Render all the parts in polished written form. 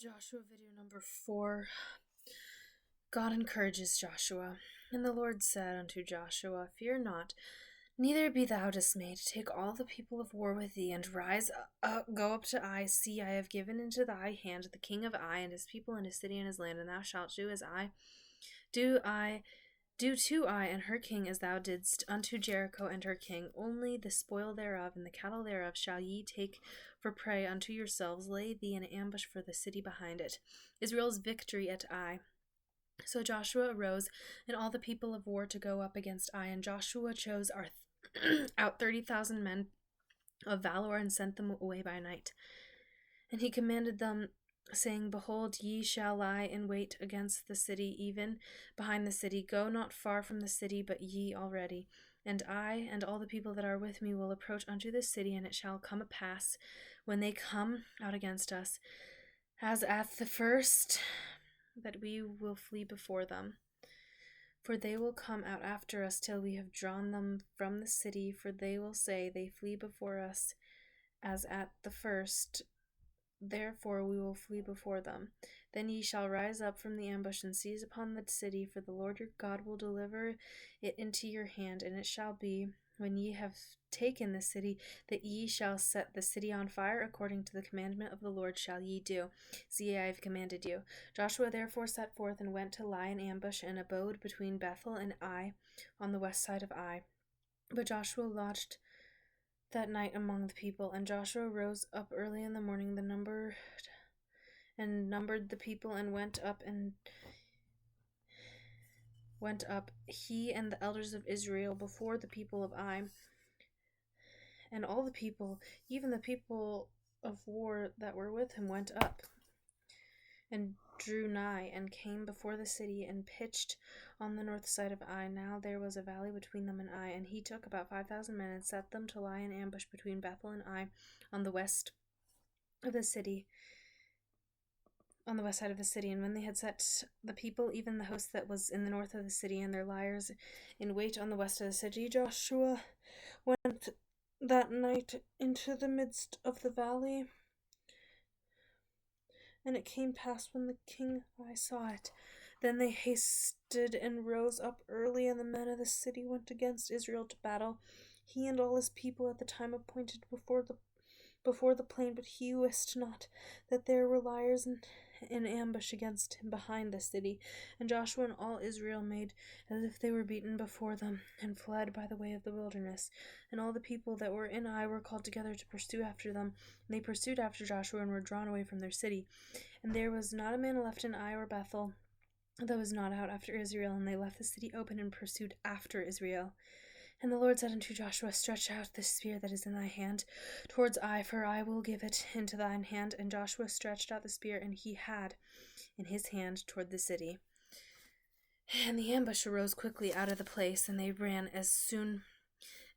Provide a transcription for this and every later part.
Joshua video number 4. God encourages Joshua. And the Lord said unto Joshua, Fear not, neither be thou dismayed. Take all the people of war with thee, and rise up, go up to Ai. See, I have given into thy hand the king of Ai, and his people, and his city, and his land, and thou shalt do as I do to Ai and her king as thou didst unto Jericho and her king. Only the spoil thereof and the cattle thereof shall ye take for prey unto yourselves. Lay thee an ambush for the city behind it. Israel's victory at Ai. So Joshua arose, and all the people of war to go up against Ai. And Joshua chose out 30,000 men of valor, and sent them away by night. And he commanded them, saying, Behold, ye shall lie in wait against the city, even behind the city. Go not far from the city, but ye already. And I and all the people that are with me will approach unto this city, and it shall come to pass, when they come out against us, as at the first, that we will flee before them. For they will come out after us till we have drawn them from the city, for they will say, They flee before us, as at the first. Therefore we will flee before them. Then ye shall rise up from the ambush and seize upon the city, for the Lord your God will deliver it into your hand. And it shall be, when ye have taken the city, that ye shall set the city on fire, according to the commandment of the Lord shall ye do. See, I have commanded you. Joshua therefore set forth and went to lie in ambush, and abode between Bethel and Ai, on the west side of Ai. But Joshua lodged that night among the people. And Joshua rose up early in the morning, numbered the people, and went up, he and the elders of Israel, before the people of Ai. And all the people, even the people of war that were with him, went up, and drew nigh, and came before the city, and pitched on the north side of Ai. Now there was a valley between them and Ai. And he took about 5,000 men, and set them to lie in ambush between Bethel and Ai, on the west of the city, on the west side of the city. And when they had set the people, even the host that was in the north of the city, and their liers in wait on the west of the city, Joshua went that night into the midst of the valley. And it came past, when the king I saw it, then they hasted and rose up early, and the men of the city went against Israel to battle, he and all his people, at the time appointed before the plain. But he wist not that there were liers in ambush against him behind the city. And Joshua and all Israel made as if they were beaten before them, and fled by the way of the wilderness. And all the people that were in Ai were called together to pursue after them. And they pursued after Joshua, and were drawn away from their city. And there was not a man left in Ai or Bethel that was not out after Israel. And they left the city open, and pursued after Israel. And the Lord said unto Joshua, Stretch out the spear that is in thy hand towards Ai, for I will give it into thine hand. And Joshua stretched out the spear, and he had in his hand toward the city. And the ambush arose quickly out of the place, and they ran as soon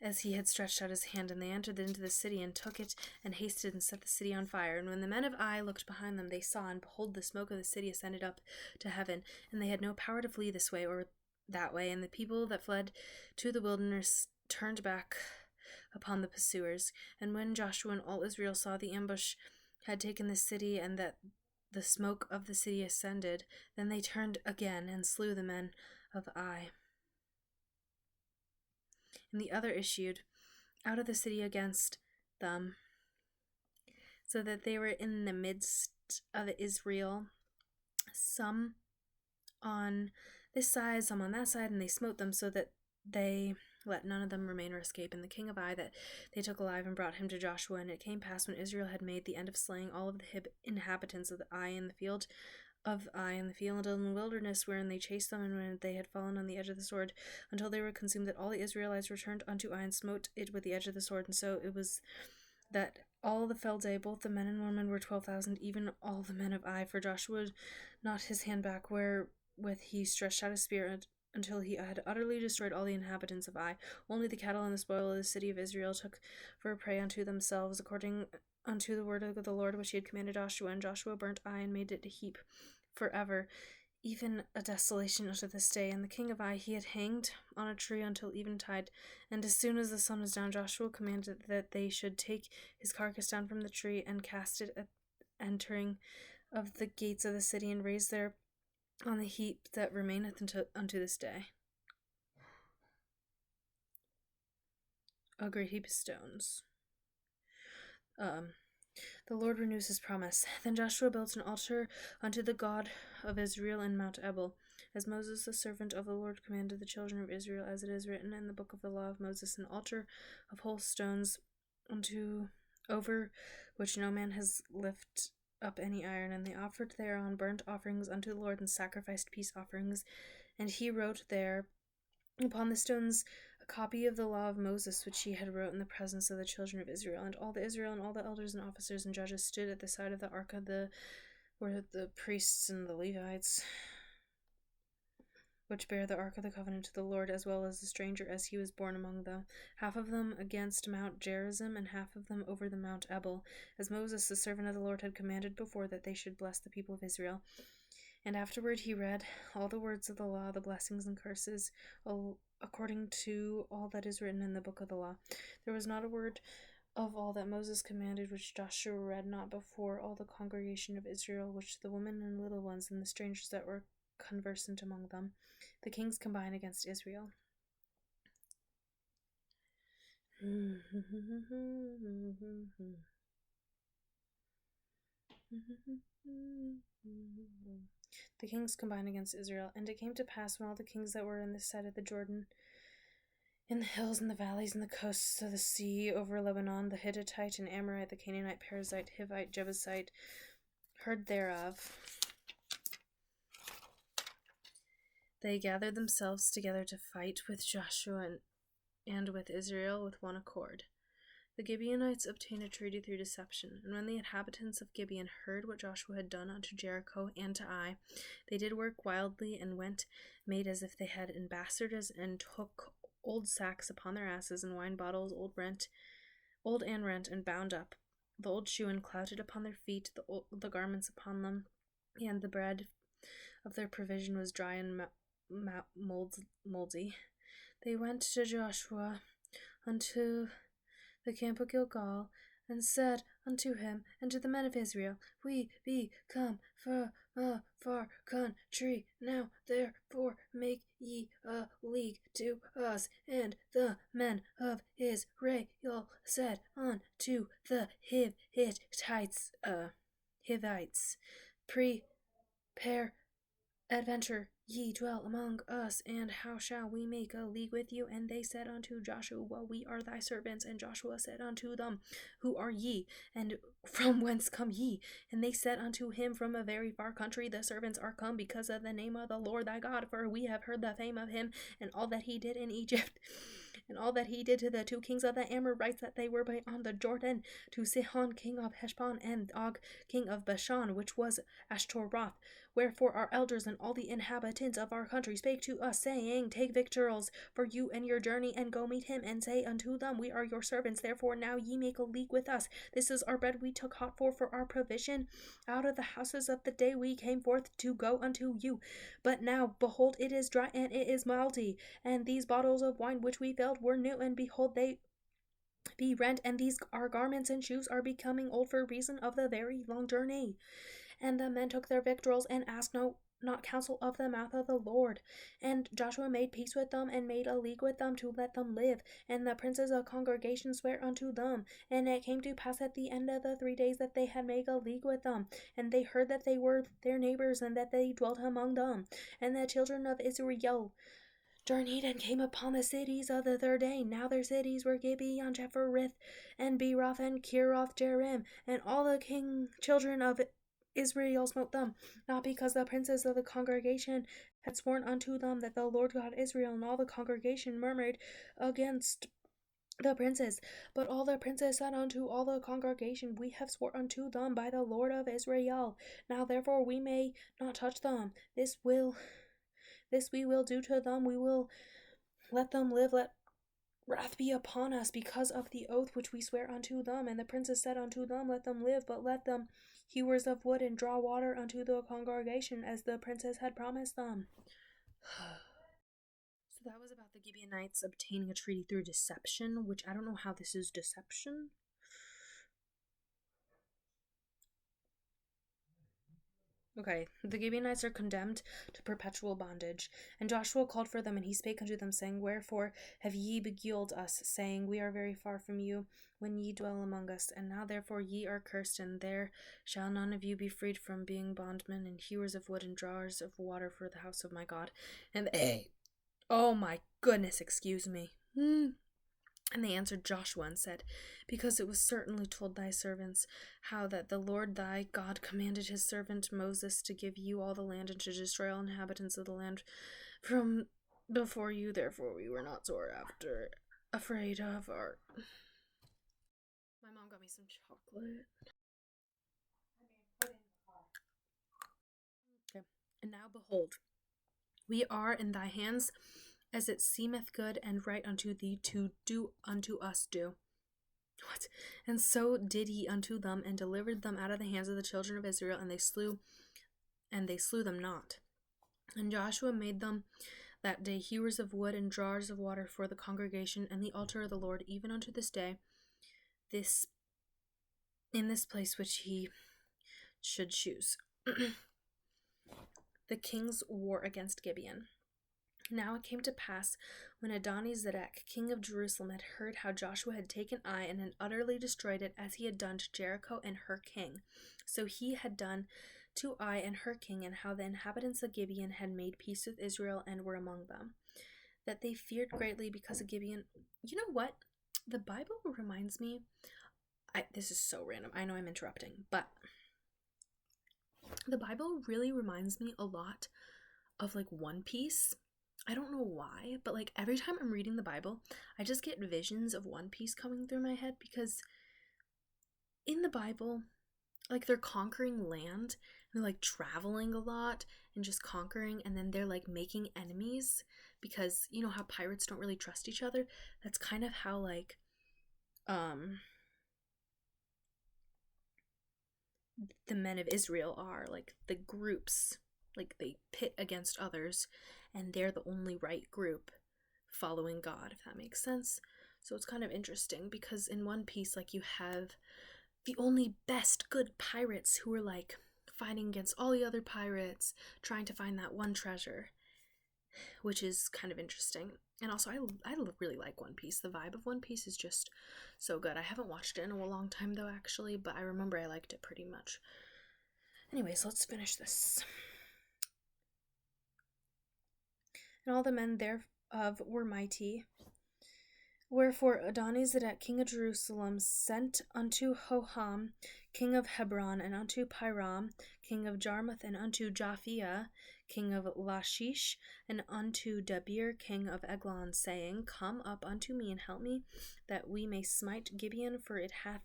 as he had stretched out his hand. And they entered into the city, and took it, and hasted, and set the city on fire. And when the men of Ai looked behind them, they saw, and behold, the smoke of the city ascended up to heaven. And they had no power to flee this way or that way. And the people that fled to the wilderness turned back upon the pursuers. And when Joshua and all Israel saw the ambush had taken the city, and that the smoke of the city ascended, then they turned again, and slew the men of Ai. And the other issued out of the city against them, so that they were in the midst of Israel, some on this side, some on that side, and they smote them, so that they let none of them remain or escape. And the king of Ai that they took alive, and brought him to Joshua. And it came past, when Israel had made the end of slaying all of the inhabitants of the Ai in the field of Ai, in the field and in the wilderness, wherein they chased them, and when they had fallen on the edge of the sword, until they were consumed, that all the Israelites returned unto Ai, and smote it with the edge of the sword. And so it was that all the fell day, both the men and women, were 12,000, even all the men of Ai. For Joshua not his hand back, wherewith he stretched out his spear, until he had utterly destroyed all the inhabitants of Ai. Only the cattle and the spoil of the city of Israel took for a prey unto themselves, according unto the word of the Lord which he had commanded Joshua. And Joshua burnt Ai, and made it a heap forever, even a desolation unto this day. And the king of Ai he had hanged on a tree until eventide. And as soon as the sun was down, Joshua commanded that they should take his carcass down from the tree, and cast it at entering of the gates of the city, and raised there on the heap that remaineth unto this day a great heap of stones. The Lord renews his promise. Then Joshua built an altar unto the God of Israel in Mount Ebal, as Moses the servant of the Lord commanded the children of Israel, as it is written in the book of the law of Moses, an altar of whole stones over which no man has lifted up any iron. And they offered thereon burnt offerings unto the Lord, and sacrificed peace offerings. And he wrote there upon the stones a copy of the law of Moses, which he had wrote in the presence of the children of Israel. And all the Israel and all the elders and officers and judges stood at the side of the ark where the priests and the Levites, which bear the ark of the covenant to the Lord, as well as the stranger as he was born among them, half of them against Mount Gerizim, and half of them over the Mount Ebal, as Moses the servant of the Lord had commanded before, that they should bless the people of Israel. And afterward he read all the words of the law, the blessings and curses, according to all that is written in the book of the law. There was not a word of all that Moses commanded which Joshua read not before all the congregation of Israel, which the women and little ones and the strangers that were conversant among them. The kings combined against Israel. The kings combined against Israel. And it came to pass, when all the kings that were in this side of the Jordan, in the hills and the valleys and the coasts of the sea over Lebanon, the Hittite and Amorite, the Canaanite, Perizzite, Hivite, Jebusite, heard thereof, they gathered themselves together to fight with Joshua and with Israel with one accord. The Gibeonites obtained a treaty through deception. And when the inhabitants of Gibeon heard what Joshua had done unto Jericho and to Ai, they did work wildly, and made as if they had ambassadors, and took old sacks upon their asses, and wine bottles, old and rent, and bound up the old shoe, and clouted upon their feet the garments upon them, and the bread of their provision was dry and moldy. They went to Joshua unto the camp of Gilgal, and said unto him and to the men of Israel, We be come from a far country. Now therefore make ye a league to us. And the men of Israel said unto the Hivites, Prepare adventure ye dwell among us, and how shall we make a league with you? And they said unto Joshua, We are thy servants. And Joshua said unto them, Who are ye, and from whence come ye? And they said unto him, From a very far country the servants are come, because of the name of the Lord thy God, for we have heard the fame of him, and all that he did in Egypt, and all that he did to the two kings of the Amorites that they were beyond the Jordan, to Sihon king of Heshbon, and Og king of Bashan, which was Ashtaroth. Wherefore our elders and all the inhabitants of our country spake to us, saying, Take victuals for you in your journey, and go meet him, and say unto them, We are your servants. Therefore now ye make a league with us. This is our bread we took hot for our provision out of the houses of the day we came forth to go unto you. But now, behold, it is dry, and it is mouldy. And these bottles of wine which we filled were new, and behold, they be rent, and these our garments and shoes are becoming old for reason of the very long journey. And the men took their victuals, and asked not counsel of the mouth of the Lord. And Joshua made peace with them, and made a league with them to let them live. And the princes of congregation sware unto them. And it came to pass at the end of the 3 days that they had made a league with them, and they heard that they were their neighbors, and that they dwelt among them. And the children of Israel journeyed and came upon the cities of the 3rd day. Now their cities were Gibeon, Jephereth, and Beeroth, and Kiriath Jearim. And all the children of Israel smote them, not because the princes of the congregation had sworn unto them that the Lord God Israel, and all the congregation murmured against the princes. But all the princes said unto all the congregation, We have sworn unto them by the Lord of Israel. Now therefore we may not touch them. This we will do to them. We will let them live. Let wrath be upon us because of the oath which we swear unto them. And the princes said unto them, Let them live, but let them hewers of wood and draw water unto the congregation, as the princes had promised them. So that was about the Gibeonites obtaining a treaty through deception, which I don't know how this is deception. Okay, the Gibeonites are condemned to perpetual bondage. And Joshua called for them, and he spake unto them, saying, Wherefore have ye beguiled us, saying, We are very far from you, when ye dwell among us? And now therefore ye are cursed, and there shall none of you be freed from being bondmen, and hewers of wood, and drawers of water for the house of my God. And they, oh my goodness, excuse me. And they answered Joshua and said, Because it was certainly told thy servants how that the Lord thy God commanded his servant Moses to give you all the land and to destroy all inhabitants of the land from before you, therefore we were not sore afraid of our... My mom got me some chocolate. Okay. And now behold, we are in thy hands, as it seemeth good and right unto thee to do unto us do. What? And so did he unto them, and delivered them out of the hands of the children of Israel, and they slew them not. And Joshua made them that day hewers of wood and drawers of water for the congregation and the altar of the Lord, even unto this day, in this place which he should choose. The king's war against Gibeon. Now it came to pass, when Adoni-Zedek, king of Jerusalem, had heard how Joshua had taken Ai and had utterly destroyed it, as he had done to Jericho and her king, so he had done to Ai and her king, and how the inhabitants of Gibeon had made peace with Israel and were among them, that they feared greatly because of Gibeon. You know what? The Bible reminds me, this is so random, I know I'm interrupting, but the Bible really reminds me a lot of like One Piece. I don't know why, but like every time I'm reading the Bible, I just get visions of One Piece coming through my head, because in the Bible, like they're conquering land, and they're like traveling a lot and just conquering, and then they're like making enemies, because you know how pirates don't really trust each other. That's kind of how like the men of Israel are, like the groups, like they pit against others, and they're the only right group following God, if that makes sense. So it's kind of interesting, because in One Piece, like you have the only best good pirates who are like fighting against all the other pirates, trying to find that one treasure, which is kind of interesting. And also, I really like One Piece. The vibe of One Piece is just so good. I haven't watched it in a long time, though, actually, but I remember I liked it pretty much. Anyways, let's finish this. And all the men thereof were mighty. Wherefore Adoni-Zedek, king of Jerusalem, sent unto Hoham, king of Hebron, and unto Piram, king of Jarmuth, and unto Japhia, king of Lachish, and unto Debir, king of Eglon, saying, Come up unto me and help me, that we may smite Gibeon, for it hath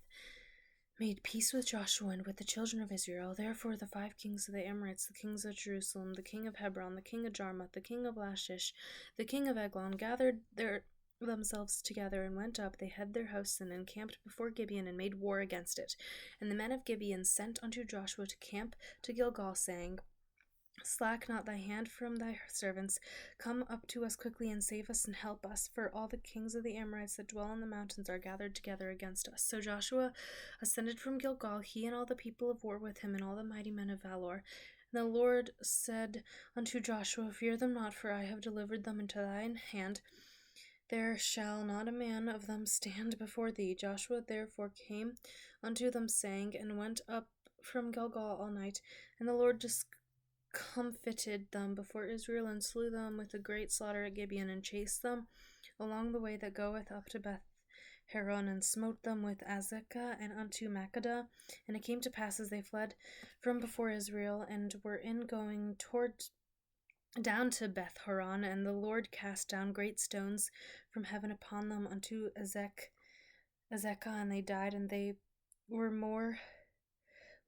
made peace with Joshua and with the children of Israel. Therefore the 5 kings of the Amorites, the kings of Jerusalem, the king of Hebron, the king of Jarmuth, the king of Lachish, the king of Eglon, gathered themselves together and went up. They had their hosts and encamped before Gibeon and made war against it. And the men of Gibeon sent unto Joshua to camp to Gilgal, saying, Slack not thy hand from thy servants. Come up to us quickly and save us and help us, for all the kings of the Amorites that dwell in the mountains are gathered together against us. So Joshua ascended from Gilgal, he and all the people of war with him, and all the mighty men of valor. And the Lord said unto Joshua, Fear them not, for I have delivered them into thine hand. There shall not a man of them stand before thee. Joshua therefore came unto them, saying, and went up from Gilgal all night. And the Lord discomfited them before Israel, and slew them with a great slaughter at Gibeon, and chased them along the way that goeth up to Beth Horon, and smote them with Azekah and unto Makkedah. And it came to pass, as they fled from before Israel, and were in going down to Beth Horon, and the Lord cast down great stones from heaven upon them unto Azekah, and they died, and they were more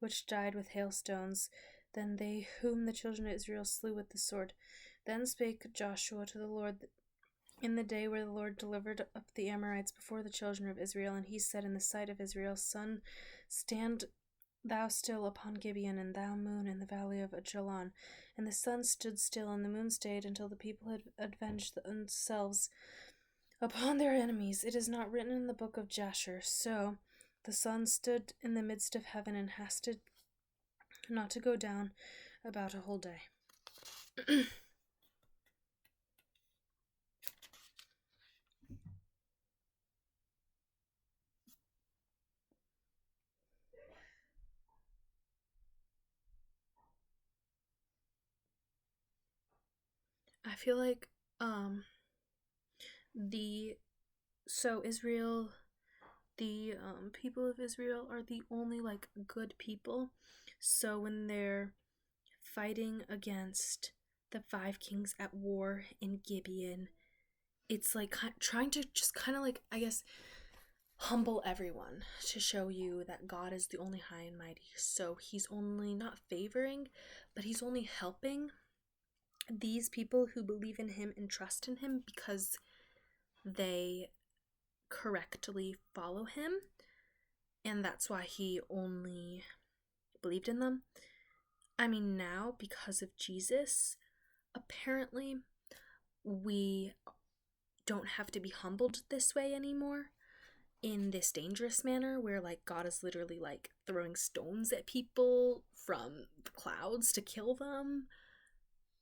which died with hailstones than they whom the children of Israel slew with the sword. Then spake Joshua to the Lord in the day where the Lord delivered up the Amorites before the children of Israel, and he said in the sight of Israel, Sun, stand thou still upon Gibeon, and thou moon in the valley of Ajalon. And the sun stood still, and the moon stayed, until the people had avenged themselves upon their enemies. It is not written in the book of Jasher. So the sun stood in the midst of heaven, and hasted not to go down about a whole day. I feel like the Israel, the people of Israel are the only like good people. So when they're fighting against the five kings at war in Gibeon, it's like trying to just kind of like, I guess, humble everyone to show you that God is the only high and mighty. So he's only not favoring, but he's only helping these people who believe in him and trust in him because they correctly follow him, and that's why he only believed in them. I mean, now because of Jesus, apparently we don't have to be humbled this way anymore, in this dangerous manner where like God is literally like throwing stones at people from the clouds to kill them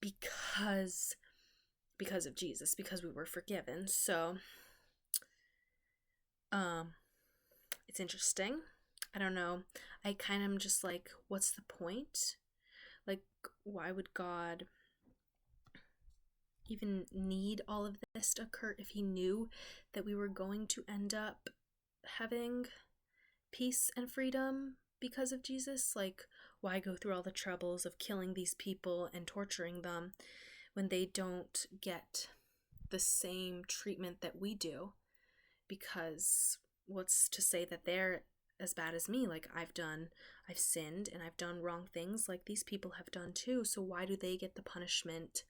because of Jesus, because we were forgiven. So it's interesting. I don't know. I kind of am just like, what's the point? Like, why would God even need all of this to occur if he knew that we were going to end up having peace and freedom because of Jesus? Like, why go through all the troubles of killing these people and torturing them when they don't get the same treatment that we do? Because what's to say that they're as bad as me? Like, I've sinned and I've done wrong things like these people have done too. So why do they get the punishment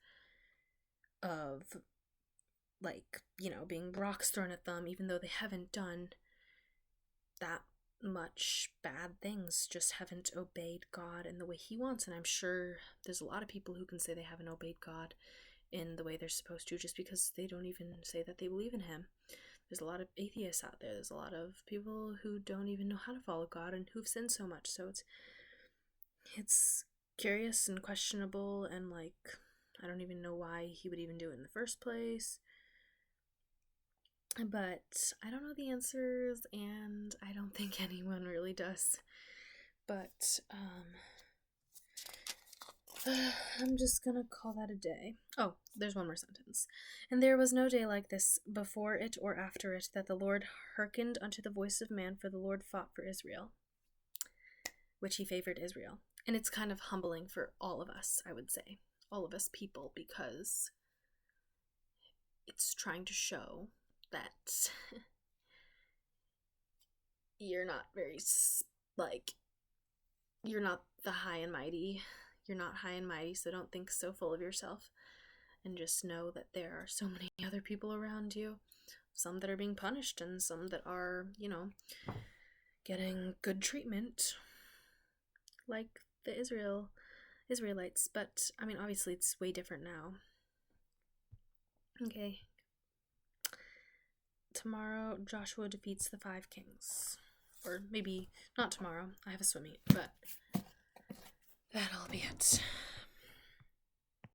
of, like, you know, being rocks thrown at them, even though they haven't done that much bad things, just haven't obeyed God in the way he wants? And I'm sure there's a lot of people who can say they haven't obeyed God in the way they're supposed to just because they don't even say that they believe in him. There's a lot of atheists out there. There's a lot of people who don't even know how to follow God and who've sinned so much. So it's curious and questionable, and like, I don't even know why he would even do it in the first place. But I don't know the answers, and I don't think anyone really does. But I'm just gonna call that a day. Oh, there's one more sentence. And there was no day like this before it or after it, that the Lord hearkened unto the voice of man, for the Lord fought for Israel, which he favored Israel. And it's kind of humbling for all of us, I would say, all of us people, because it's trying to show that you're not very, like, you're not the high and mighty. You're not high and mighty, so don't think so full of yourself. And just know that there are so many other people around you, some that are being punished and some that are, you know, getting good treatment, like the Israelites. But I mean, obviously it's way different now. Okay. Tomorrow, Joshua defeats the 5 kings. Or maybe not tomorrow. I have a swim meet, but that'll be it.